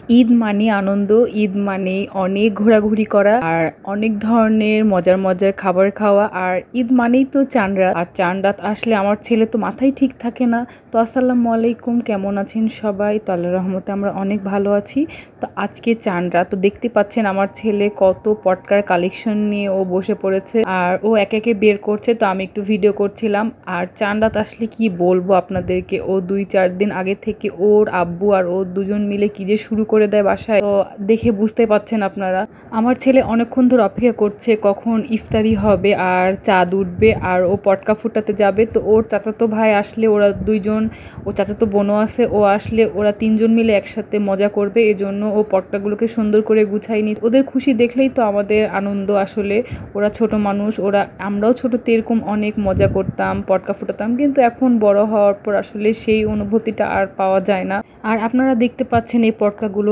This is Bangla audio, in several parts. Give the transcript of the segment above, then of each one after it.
ঈদ মানে আনন্দ, ঈদ মানে অনেক ঘোরাঘুরি করা আর অনেক ধরনের মজার মজার খাবার খাওয়া। আর ঈদ মানেই তো চাঁদ রাত, আর চাঁদ রাত আসলে আমার ছেলে তো মাথায় ঠিক থাকে না। তো আসসালামু আলাইকুম, কেমন আছেন সবাই? তো আল্লাহর রহমতে আমরা অনেক ভালো আছি। তো আজকে চাঁদ রাত, তো দেখতে পাচ্ছেন আমার ছেলে কত পটকার কালেকশন নিয়ে ও বসে পড়েছে আর ও একে একে বের করছে। তো আমি একটু ভিডিও করছিলাম। আর চাঁদ রাত আসলে কি বলবো আপনাদেরকে, ও 2-4 দিন আগে থেকে ওর আব্বু আর ও দুজন মিলে কি যে শুরু করে দেয় বাসায়, তো দেখে বুঝতে পাচ্ছেন আপনারা। আমার ছেলে অনেকক্ষণ ধরে অপেক্ষা করছে কখন ইফতারি হবে আর চাঁদ উঠবে আর ও পটকা ফুটাতে যাবে। তো ওর চাচাতো ভাই আসলে ওরা দুইজন, ও চাচাতো বোনও আছে, ও আসলে ওরা 3জন মিলে একসাথে মজা করবে, এজন্য ও পটকাগুলোকে সুন্দর করে গুছাই নি। ওদের খুশি দেখলেই তো আমাদের আনন্দ। আসলে ওরা ছোট মানুষ, আমরাও ছোটতে এরকম অনেক মজা করতাম, পটকা ফুটাতাম, কিন্তু এখন বড় হওয়ার পর আসলে সেই অনুভূতিটা আর পাওয়া যায় না। আর আপনারা দেখতে পাচ্ছেন এই পটকাগুলো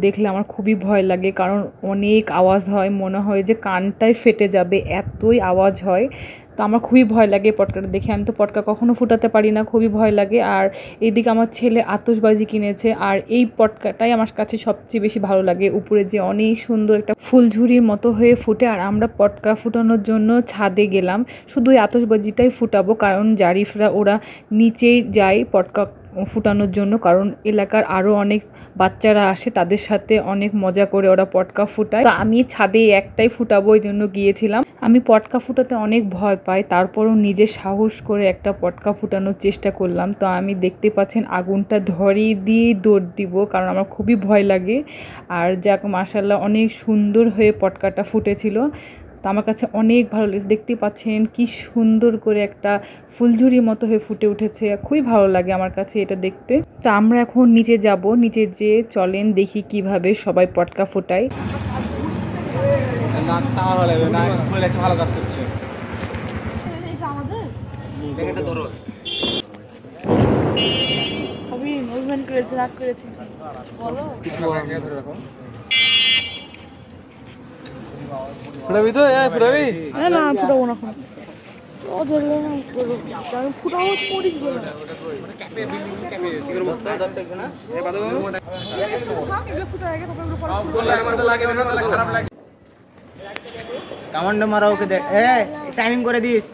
দেখলে আমার খুবই ভয় লাগে, কারণ অনেক আওয়াজ হয়, মনে হয় যে কানটাই ফেটে যাবে, এতই আওয়াজ হয়। তো আমার খুবই ভয় লাগে পটকাটা দেখে। আমি তো পটকা কখনো ফুটাতে পারি না, খুবই ভয় লাগে। আর এইদিকে আমার ছেলে আতশবাজি কিনেছে, আর এই পটকাটাই আমার কাছে সবচেয়ে বেশি ভালো লাগে। উপরে যে অনেক সুন্দর একটা ফুলঝুরির মতো হয়ে ফুটে, আর আমরা পটকা ফুটানোর জন্য ছাদে গেলাম শুধু এই আতশবাজিটাই ফুটাবো, কারণ জারিফরা ওরা নিচেই যায় পটকা ফুটানোর জন্য, কারণ এলাকার আরও অনেক বাচ্চারা আসে, তাদের সাথে অনেক মজা করে ওরা পটকা ফুটায়। তো আমি ছাদে একটাই ফুটাবো এই জন্য গিয়েছিলাম। আমি পটকা ফুটাতে অনেক ভয় পাই, তারপরও নিজে সাহস করে একটা পটকা ফুটানোর চেষ্টা করলাম। তো আমি দেখতে পাচ্ছেন আগুনটা ধরিয়ে দিয়ে দৌড় দিব, কারণ আমার খুবই ভয় লাগে। আর যাক মাশাআল্লাহ অনেক সুন্দর হয়ে পটকাটা ফুটেছিল। তো আমার কাছে অনেক ভালো লেগেছে, দেখতে পাচ্ছেন কি সুন্দর করে একটা ফুলঝুরির মতো হয়ে ফুটে উঠেছে, খুবই ভালো লাগে আমার কাছে এটা দেখতে। তো আমরা এখন নিচে যাব, নিচে যেয়ে চলেন দেখি কিভাবে সবাই পটকা ফোটায়। ফুটাবি তো? ফুটাবি না, ফুটাবো না,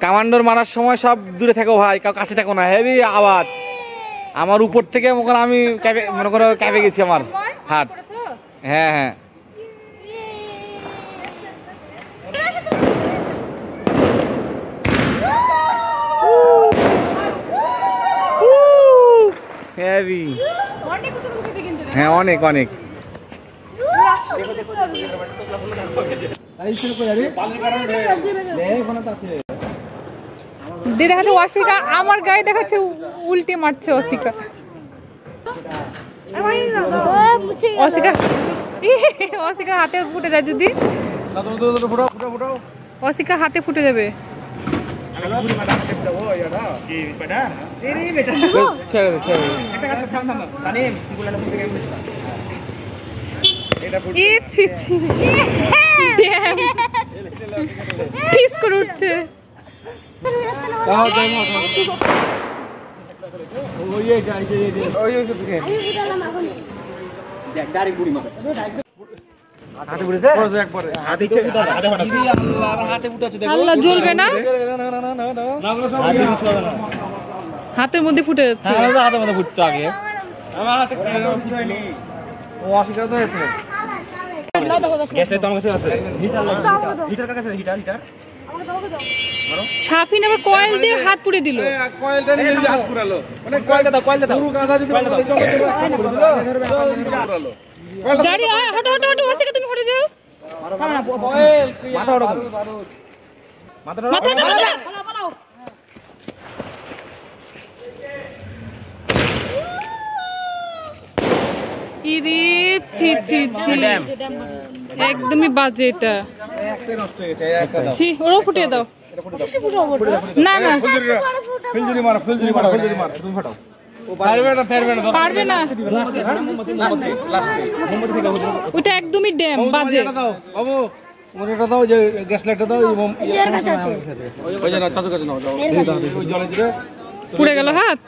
কামান্ডোর মারার সময় সব দূরে থাকো ভাই, কাউ কাছে থাকো না, হেভি আওয়াজ। আমার উপর থেকে আমি মনে করো ক্যাপে গেছি আমার হাত। হ্যাঁ হ্যাঁ, হেভি। হ্যাঁ অনেক অনেক। দেখাচ্ছে ওয়াসিকা, আমার গায়ে দেখাচ্ছে উল্টে মারছে ওয়াসিকা। ওয়াসিকা হাতে ফুটে যায়, যদি ওয়াসিকা হাতে ফুটে যাবে। উঠছে জ্বলবে না, হাতের মধ্যে ফুটে যাচ্ছে। হাতের মধ্যে ফুটতো আগে। শাফিন আবার কয়েল দিয়ে হাত পুড়ে দিল। কয়েলটা নিয়ে হাত পুরালো, মানে কয়েলটা দাও, কয়েলটা দাও। পুরো গাদা যদি জারি হটো হটো হটো, ওসিকা তুমি হটে যাও। কয়েল মাথা ওড়ো, মাথা ওড়ো, মাথা ওড়ো, পালাও। ইরে ছি ছি ছি, একদমই বাজে এটা। একটা নষ্ট হয়ে গেছে, একটা দাও। ছি, ওরও ফুটিয়ে দাও। না না, ফুলঝুরি মারো, ফুলঝুরি মারো, ফুলঝুরি মারো, তুমি ফাটাও। পারবে না, ওটা একদমই ড্যাম বাজে। এটা দাও, যে গ্যাস লাইটটা দাও, ওই যে না চাচু কাছে নাও, ওই জলে দিবে, পুড়ে গেল হাত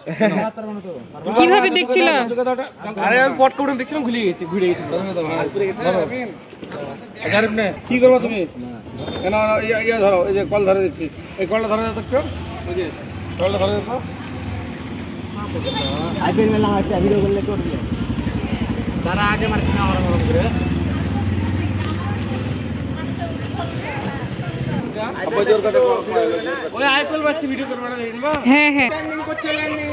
কিভাবে দেখছিলা? আরে আমি পট করে দেখছিলাম ঘুরে গেছি কি করবো তুমি কেন ইয়ে ধরো এই যে কল ধরে দিচ্ছি এই কলটা ধরে দেখছো ওই যে কলটা ধরে দেখো আইপিএল মেলা আছে ভিডিও করলে কোড দিও তারা আগে মারছ না আমরা মরম করে আব্বা জোর কথা ওই আইপিএল বাচ্চা ভিডিও করবে না দেখবা হ্যাঁ হ্যাঁ ল্যান্ডিং করছে ল্যান্ডিং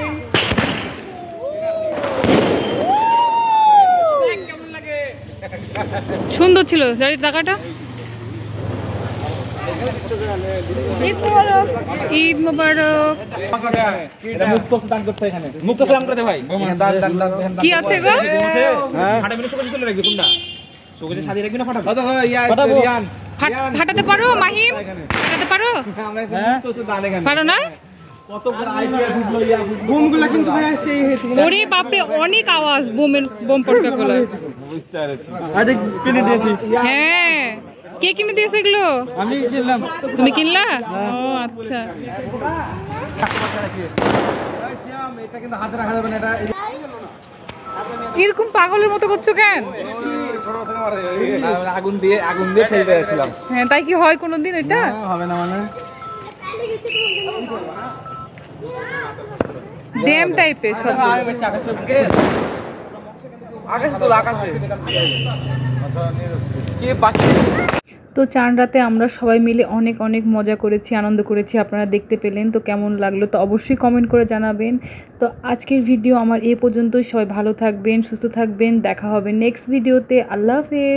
কেমন লাগে সুন্দর ছিল গাড়ির টাকাটা। ঈদ মোবারক। মুক্ত দান করতে এখানে মুক্ত দান করতে ভাই কি আছে গো? ফাটা মিলে সুগজি চলে রাখবি কোনটা সুগজি সাদি রাখবি না ফাটাবি দাদা ইয়া রিয়ান ফাটাতে পারো মাহিম? ফাটাতে পারো? আমরা মুক্ত দান এখানে পারো না? কত বড় আইডিয়া ফুটলো ইয়া বুমগুলা কিন্তু ভাই সেই হয়েছে ওরে বাপরে অনেক আওয়াজ বোম পটকাগুলো। বুঝতে পেরেছি আরে কিনে দিয়েছি হ্যাঁ কে কিনে দিয়েছে এগুলো? আমি কিনলাম তুমি কিনলা? ও আচ্ছা। এটা কিন্তু হাতে রাখা যাবে না এটা এরকম পাগলের মতো করছো কেন? আগুন দিয়ে ফেলে দিয়েছিলাম হ্যাঁ তাই কি হয় কোনোদিন এটা? হবে না মানে ড্যাম টাইপের সব। তো চান রাতে আমরা সবাই মিলে অনেক অনেক মজা করেছি, আনন্দ করেছি। আপনারা দেখতে পেলেন তো কেমন লাগলো তো অবশ্যই কমেন্ট করে জানাবেন। তো আজকের ভিডিও আমার এ পর্যন্তই। সবাই ভালো থাকবেন, সুস্থ থাকবেন। দেখা হবে নেক্সট ভিডিওতে। আল্লাহ হাফেজ।